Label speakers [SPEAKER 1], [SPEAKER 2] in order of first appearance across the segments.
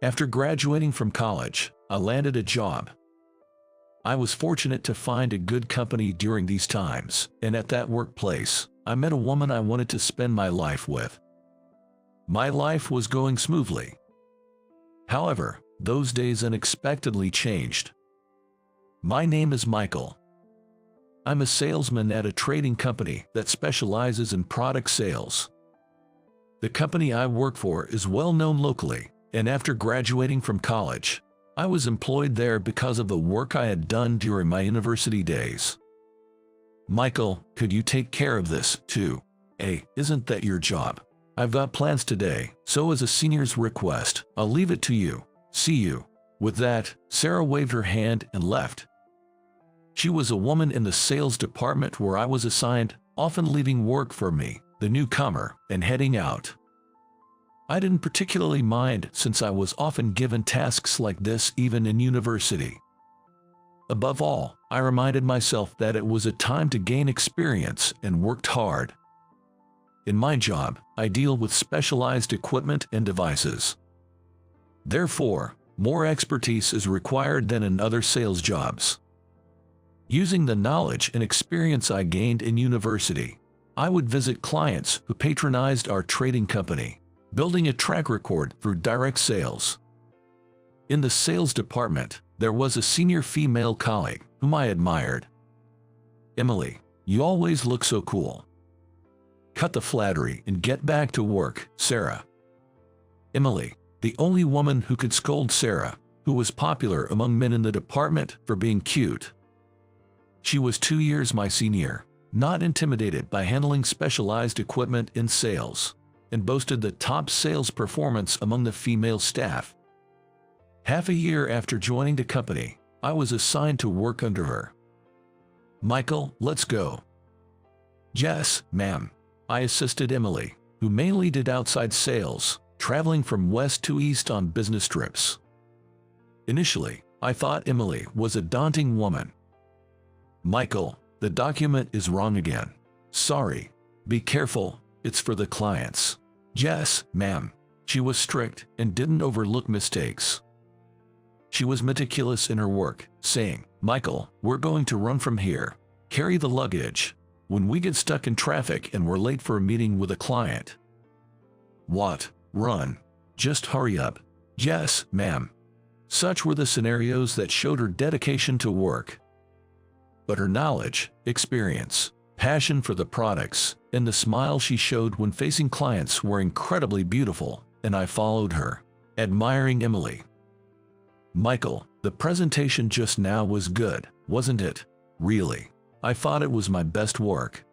[SPEAKER 1] After graduating from college, I landed a job. I was fortunate to find a good company during these times, and at that workplace, I met a woman I wanted to spend my life with. My life was going smoothly. However, those days unexpectedly changed. My name is Michael. I'm a salesman at a trading company that specializes in product sales. The company I work for is well known locally, and after graduating from college, I was employed there because of the work I had done during my university days. Michael, could you take care of this, too? Hey, isn't that your job? I've got plans today, so as a senior's request, I'll leave it to you. See you. With that, Sarah waved her hand and left. She was a woman in the sales department where I was assigned, often leaving work for me, the newcomer, and heading out. I didn't particularly mind since I was often given tasks like this even in university. Above all, I reminded myself that it was a time to gain experience and worked hard. In my job, I deal with specialized equipment and devices. Therefore, more expertise is required than in other sales jobs. Using the knowledge and experience I gained in university, I would visit clients who patronized our trading company, building a track record through direct sales. In the sales department, there was a senior female colleague whom I admired. Emily, you always look so cool. Cut the flattery and get back to work, Sarah. Emily, the only woman who could scold Sarah, who was popular among men in the department for being cute. She was 2 years my senior, not intimidated by handling specialized equipment in sales, and boasted the top sales performance among the female staff. Half a year after joining the company, I was assigned to work under her. Michael, let's go. Yes, ma'am. I assisted Emily, who mainly did outside sales, traveling from west to east on business trips. Initially, I thought Emily was a daunting woman. Michael, the document is wrong again. Sorry. Be careful, it's for the clients. Yes, ma'am. She was strict and didn't overlook mistakes. She was meticulous in her work, saying, Michael, we're going to run from here. Carry the luggage. When we get stuck in traffic and we're late for a meeting with a client. What? Run. Just hurry up. Yes, ma'am. Such were the scenarios that showed her dedication to work. But her knowledge, experience, passion for the products, and the smile she showed when facing clients were incredibly beautiful, and I followed her, admiring Emily. Michael, the presentation just now was good, wasn't it? Really. I thought it was my best work.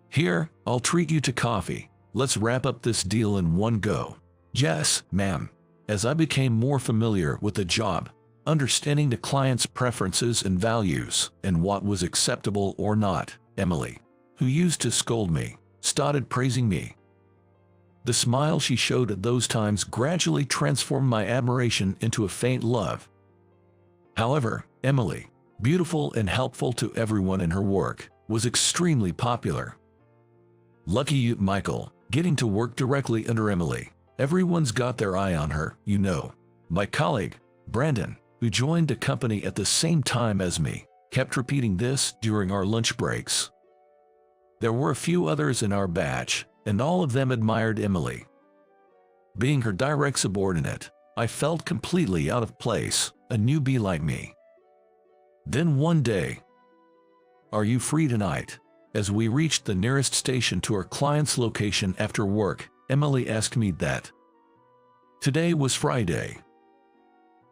[SPEAKER 1] Here, I'll treat you to coffee. Let's wrap up this deal in one go. Yes, ma'am. As I became more familiar with the job, understanding the client's preferences and values, and what was acceptable or not, Emily, who used to scold me, started praising me. The smile she showed at those times gradually transformed my admiration into a faint love. However, Emily, beautiful and helpful to everyone in her work, was extremely popular. Lucky you, Michael, getting to work directly under Emily. Everyone's got their eye on her, you know. My colleague, Brandon, who joined the company at the same time as me, kept repeating this during our lunch breaks. There were a few others in our batch, and all of them admired Emily. Being her direct subordinate, I felt completely out of place, a newbie like me. Then one day, "Are you free tonight?" As we reached the nearest station to our client's location after work, Emily asked me that. Today was Friday.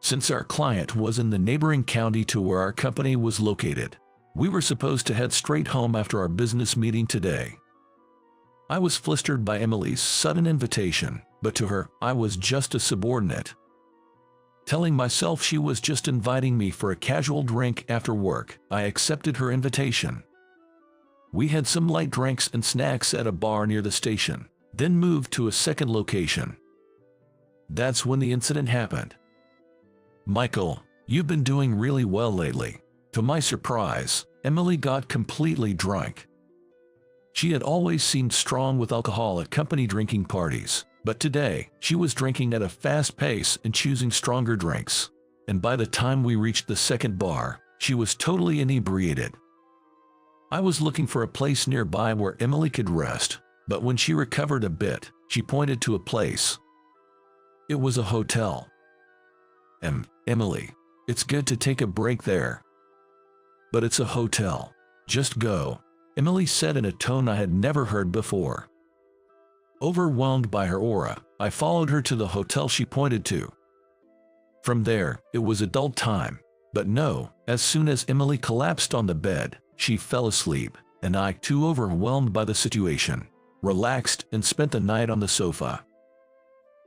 [SPEAKER 1] Since our client was in the neighboring county to where our company was located, we were supposed to head straight home after our business meeting today. I was flustered by Emily's sudden invitation, but to her, I was just a subordinate. Telling myself she was just inviting me for a casual drink after work, I accepted her invitation. We had some light drinks and snacks at a bar near the station, then moved to a second location. That's when the incident happened. Michael, you've been doing really well lately. To my surprise, Emily got completely drunk. She had always seemed strong with alcohol at company drinking parties, But today, she was drinking at a fast pace and choosing stronger drinks. And by the time we reached the second bar, she was totally inebriated. I was looking for a place nearby where Emily could rest, but when she recovered a bit, she pointed to a place. It was a hotel. Emily, it's good to take a break there. But it's a hotel. Just go, Emily said in a tone I had never heard before. Overwhelmed by her aura, I followed her to the hotel she pointed to. From there, it was adult time. But no, as soon as Emily collapsed on the bed, she fell asleep, and I, too overwhelmed by the situation, relaxed and spent the night on the sofa.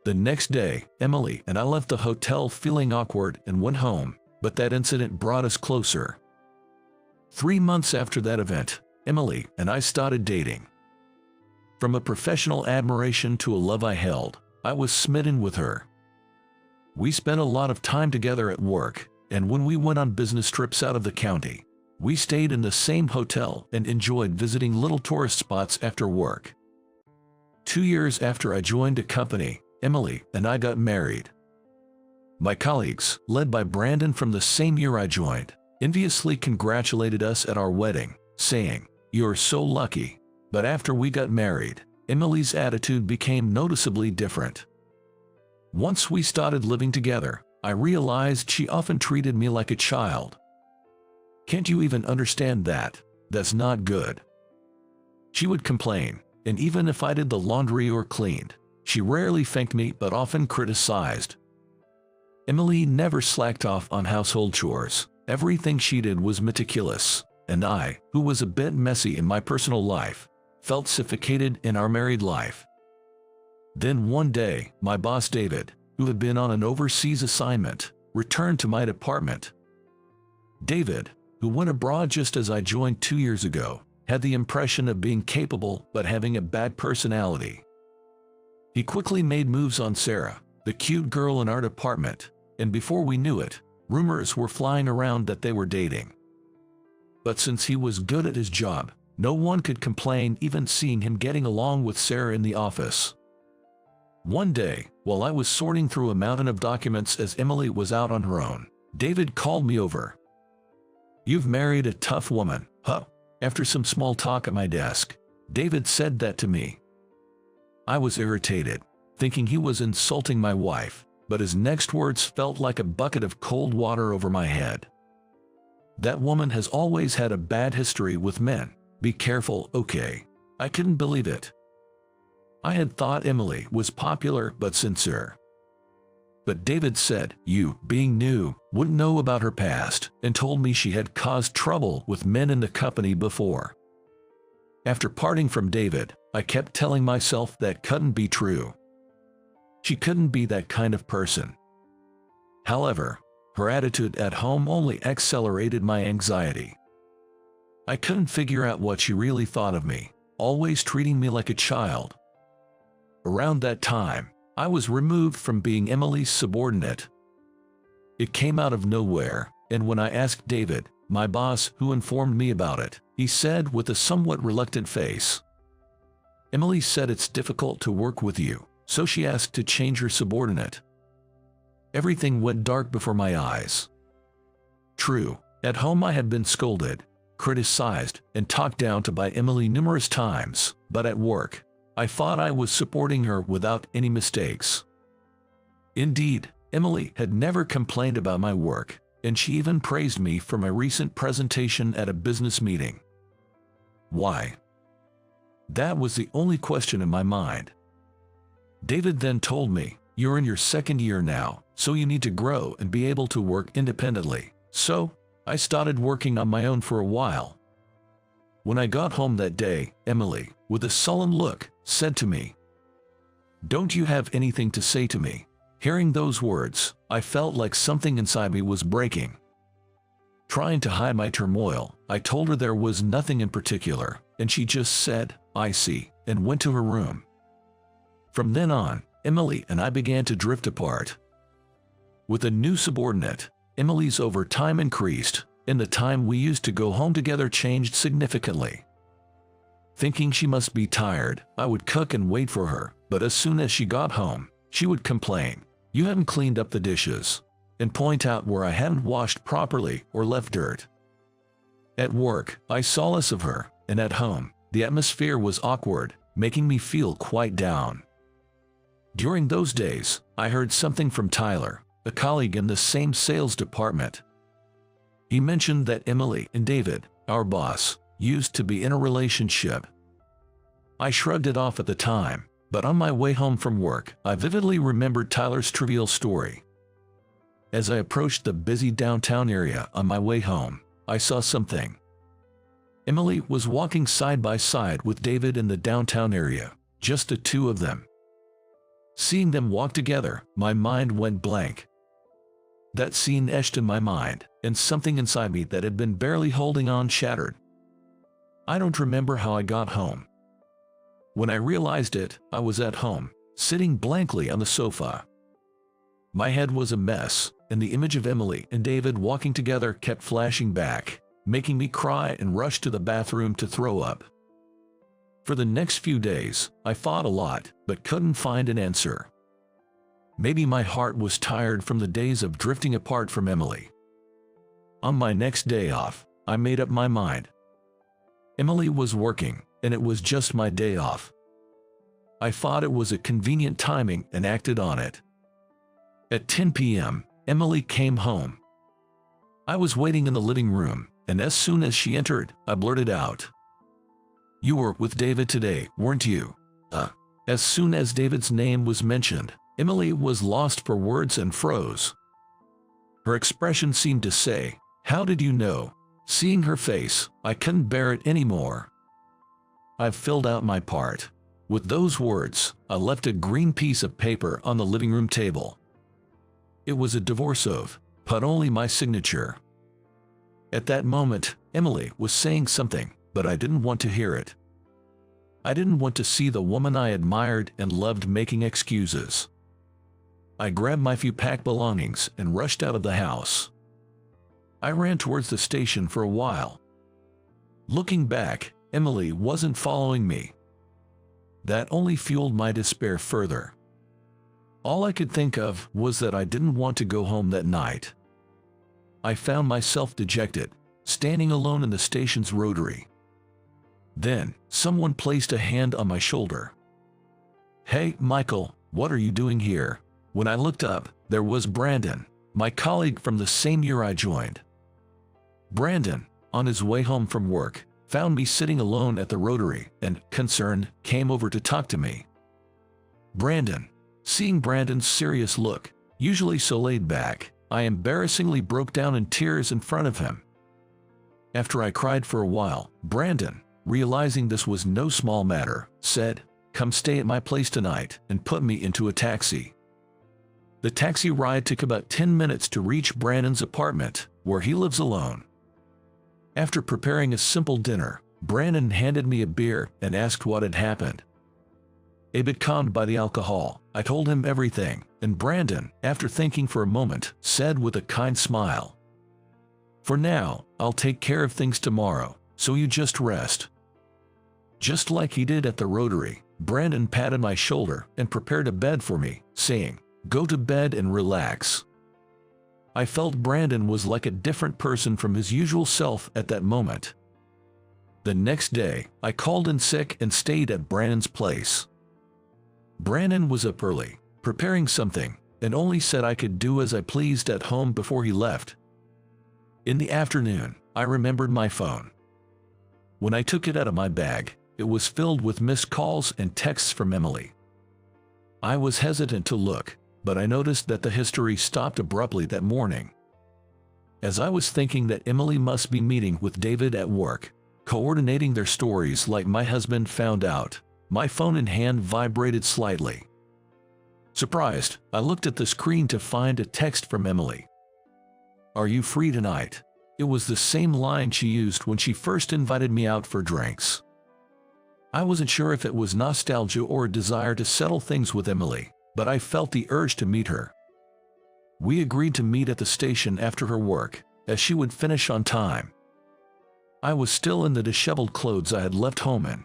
[SPEAKER 1] The next day, Emily and I left the hotel feeling awkward and went home, but that incident brought us closer. 3 months after that event, Emily and I started dating. From a professional admiration to a love I held, I was smitten with her. We spent a lot of time together at work, and when we went on business trips out of the county, we stayed in the same hotel and enjoyed visiting little tourist spots after work. 2 years after I joined a company, Emily and I got married. My colleagues, led by Brandon from the same year I joined, enviously congratulated us at our wedding, saying, "You're so lucky." But after we got married, Emily's attitude became noticeably different. Once we started living together, I realized she often treated me like a child. "Can't you even understand that? That's not good." She would complain, and even if I did the laundry or cleaned, she rarely thanked me but often criticized. Emily never slacked off on household chores. Everything she did was meticulous, and I, who was a bit messy in my personal life, felt suffocated in our married life. Then one day, my boss David, who had been on an overseas assignment, returned to my department. David, who went abroad just as I joined 2 years ago, had the impression of being capable but having a bad personality. He quickly made moves on Sarah, the cute girl in our department, and before we knew it, rumors were flying around that they were dating. But since he was good at his job, no one could complain even seeing him getting along with Sarah in the office. One day, while I was sorting through a mountain of documents as Emily was out on her own, David called me over. "You've married a tough woman, huh?" After some small talk at my desk, David said that to me. I was irritated, thinking he was insulting my wife, but his next words felt like a bucket of cold water over my head. "That woman has always had a bad history with men. Be careful, okay?" I couldn't believe it. I had thought Emily was popular but sincere. But David said, "You, being new, wouldn't know about her past," and told me she had caused trouble with men in the company before. After parting from David, I kept telling myself that couldn't be true. She couldn't be that kind of person. However, her attitude at home only accelerated my anxiety. I couldn't figure out what she really thought of me, always treating me like a child. Around that time, I was removed from being Emily's subordinate. It came out of nowhere, and when I asked David, my boss, who informed me about it, he said with a somewhat reluctant face, "Emily said it's difficult to work with you, so she asked to change her subordinate." Everything went dark before my eyes. True, at home I had been scolded, criticized, and talked down to by Emily numerous times, but at work, I thought I was supporting her without any mistakes. Indeed, Emily had never complained about my work, and she even praised me for my recent presentation at a business meeting. Why? That was the only question in my mind. David then told me, "You're in your second year now, so you need to grow and be able to work independently." So, I started working on my own for a while. When I got home that day, Emily, with a sullen look, said to me, "Don't you have anything to say to me?" Hearing those words, I felt like something inside me was breaking. Trying to hide my turmoil, I told her there was nothing in particular, and she just said, "I see," and went to her room. From then on, Emily and I began to drift apart. With a new subordinate, Emily's overtime increased, and the time we used to go home together changed significantly. Thinking she must be tired, I would cook and wait for her, but as soon as she got home, she would complain, "You haven't cleaned up the dishes," and point out where I hadn't washed properly or left dirt. At work, I saw less of her, and at home, the atmosphere was awkward, making me feel quite down. During those days, I heard something from Tyler, a colleague in the same sales department. He mentioned that Emily and David, our boss, used to be in a relationship. I shrugged it off at the time, but on my way home from work, I vividly remembered Tyler's trivial story. As I approached the busy downtown area on my way home, I saw something. Emily was walking side by side with David in the downtown area, just the two of them. Seeing them walk together, my mind went blank. That scene etched in my mind, and something inside me that had been barely holding on shattered. I don't remember how I got home. When I realized it, I was at home, sitting blankly on the sofa. My head was a mess, and the image of Emily and David walking together kept flashing back, making me cry and rush to the bathroom to throw up. For the next few days, I thought a lot, but couldn't find an answer. Maybe my heart was tired from the days of drifting apart from Emily. On my next day off, I made up my mind. Emily was working, and it was just my day off. I thought it was a convenient timing and acted on it. At 10 p.m., Emily came home. I was waiting in the living room, and as soon as she entered, I blurted out, "You were with David today, weren't you?" As soon as David's name was mentioned, Emily was lost for words and froze. Her expression seemed to say, "How did you know?" Seeing her face, I couldn't bear it anymore. "I've filled out my part." With those words, I left a green piece of paper on the living room table. It was a divorce oath, but only my signature. At that moment, Emily was saying something, but I didn't want to hear it. I didn't want to see the woman I admired and loved making excuses. I grabbed my few packed belongings and rushed out of the house. I ran towards the station for a while. Looking back, Emily wasn't following me. That only fueled my despair further. All I could think of was that I didn't want to go home that night. I found myself dejected, standing alone in the station's rotary. Then, someone placed a hand on my shoulder. "Hey, Michael, what are you doing here?" When I looked up, there was Brandon, my colleague from the same year I joined. Brandon, on his way home from work, found me sitting alone at the rotary and, concerned, came over to talk to me. Seeing Brandon's serious look, usually so laid back, I embarrassingly broke down in tears in front of him. After I cried for a while, Brandon, realizing this was no small matter, said, "Come stay at my place tonight," and put me into a taxi. The taxi ride took about 10 minutes to reach Brandon's apartment, where he lives alone. After preparing a simple dinner, Brandon handed me a beer and asked what had happened. A bit calmed by the alcohol, I told him everything, and Brandon, after thinking for a moment, said with a kind smile, "For now, I'll take care of things tomorrow, so you just rest." Just like he did at the rotary, Brandon patted my shoulder and prepared a bed for me, saying, "Go to bed and relax." I felt Brandon was like a different person from his usual self at that moment. The next day, I called in sick and stayed at Brandon's place. Brandon was up early, preparing something, and only said I could do as I pleased at home before he left. In the afternoon, I remembered my phone. When I took it out of my bag, it was filled with missed calls and texts from Emily. I was hesitant to look, but I noticed that the history stopped abruptly that morning. As I was thinking that Emily must be meeting with David at work, coordinating their stories like my husband found out, my phone in hand vibrated slightly. Surprised, I looked at the screen to find a text from Emily. "Are you free tonight?" It was the same line she used when she first invited me out for drinks. I wasn't sure if it was nostalgia or a desire to settle things with Emily, but I felt the urge to meet her. We agreed to meet at the station after her work, as she would finish on time. I was still in the disheveled clothes I had left home in.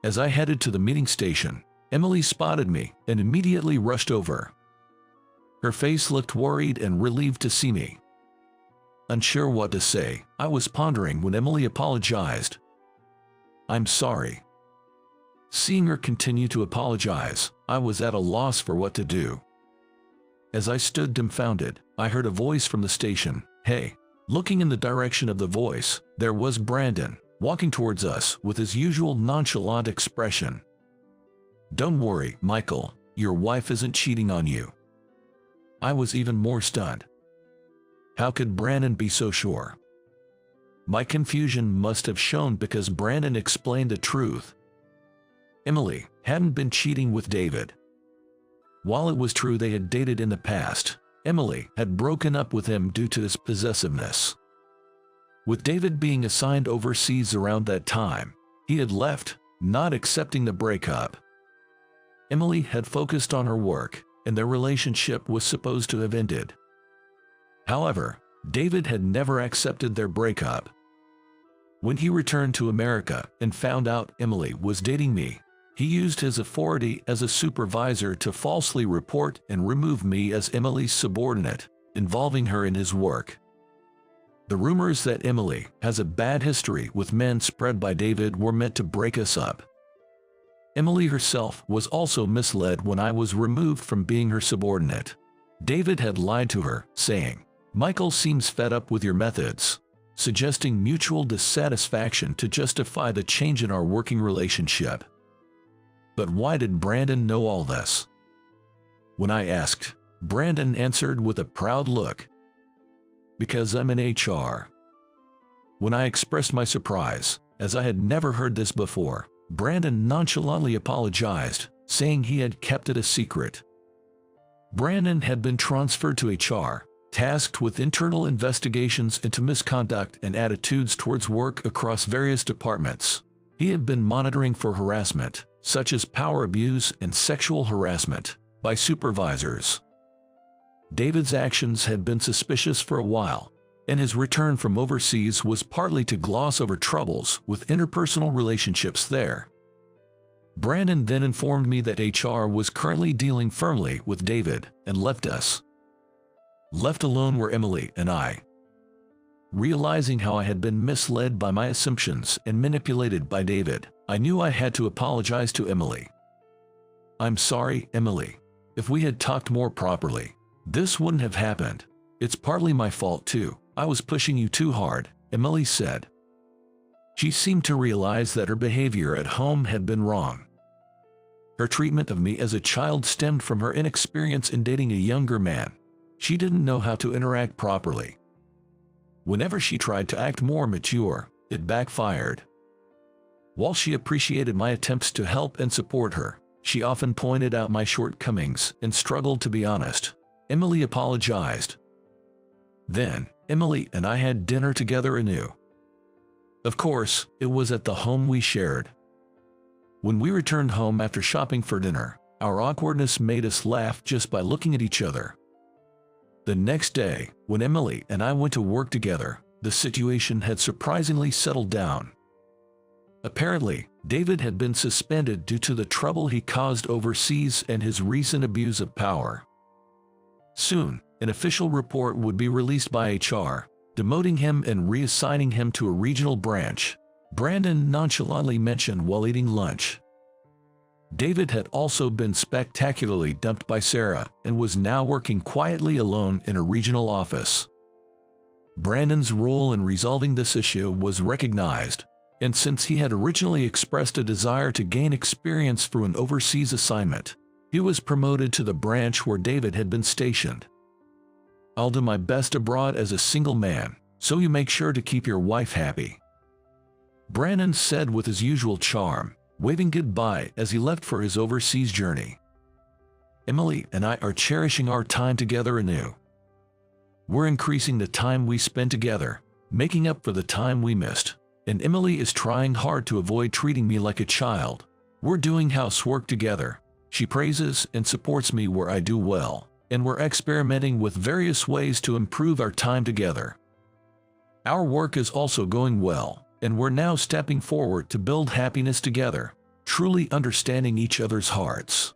[SPEAKER 1] As I headed to the meeting station, Emily spotted me and immediately rushed over. Her face looked worried and relieved to see me. Unsure what to say, I was pondering when Emily apologized. "I'm sorry." Seeing her continue to apologize, I was at a loss for what to do. As I stood dumbfounded, I heard a voice from the station, "Hey." Looking in the direction of the voice, there was Brandon, walking towards us with his usual nonchalant expression. "Don't worry, Michael, your wife isn't cheating on you." I was even more stunned. How could Brandon be so sure? My confusion must have shown because Brandon explained the truth. Emily hadn't been cheating with David. While it was true they had dated in the past, Emily had broken up with him due to his possessiveness. With David being assigned overseas around that time, he had left, not accepting the breakup. Emily had focused on her work, and their relationship was supposed to have ended. However, David had never accepted their breakup. When he returned to America and found out Emily was dating me, he used his authority as a supervisor to falsely report and remove me as Emily's subordinate, involving her in his work. The rumors that Emily has a bad history with men spread by David were meant to break us up. Emily herself was also misled when I was removed from being her subordinate. David had lied to her, saying, "Michael seems fed up with your methods," suggesting mutual dissatisfaction to justify the change in our working relationship. But why did Brandon know all this? When I asked, Brandon answered with a proud look, "Because I'm in HR." When I expressed my surprise, as I had never heard this before, Brandon nonchalantly apologized, saying he had kept it a secret. Brandon had been transferred to HR, tasked with internal investigations into misconduct and attitudes towards work across various departments. He had been monitoring for harassment, such as power abuse and sexual harassment, by supervisors. David's actions had been suspicious for a while, and his return from overseas was partly to gloss over troubles with interpersonal relationships there. Brandon then informed me that HR was currently dealing firmly with David and left us. Left alone were Emily and I. Realizing how I had been misled by my assumptions and manipulated by David, I knew I had to apologize to Emily. "I'm sorry, Emily. If we had talked more properly, this wouldn't have happened. It's partly my fault too. I was pushing you too hard," Emily said. She seemed to realize that her behavior at home had been wrong. Her treatment of me as a child stemmed from her inexperience in dating a younger man. She didn't know how to interact properly. Whenever she tried to act more mature, it backfired. While she appreciated my attempts to help and support her, she often pointed out my shortcomings and struggled to be honest. Emily apologized. Then, Emily and I had dinner together anew. Of course, it was at the home we shared. When we returned home after shopping for dinner, our awkwardness made us laugh just by looking at each other. The next day, when Emily and I went to work together, the situation had surprisingly settled down. Apparently, David had been suspended due to the trouble he caused overseas and his recent abuse of power. Soon, an official report would be released by HR, demoting him and reassigning him to a regional branch, Brandon nonchalantly mentioned while eating lunch. David had also been spectacularly dumped by Sarah and was now working quietly alone in a regional office. Brandon's role in resolving this issue was recognized, and since he had originally expressed a desire to gain experience through an overseas assignment, he was promoted to the branch where David had been stationed. "I'll do my best abroad as a single man, so you make sure to keep your wife happy," Brandon said with his usual charm, waving goodbye as he left for his overseas journey. Emily and I are cherishing our time together anew. We're increasing the time we spend together, making up for the time we missed, and Emily is trying hard to avoid treating me like a child. We're doing housework together. She praises and supports me where I do well, and we're experimenting with various ways to improve our time together. Our work is also going well, and we're now stepping forward to build happiness together. truly understanding each other's hearts.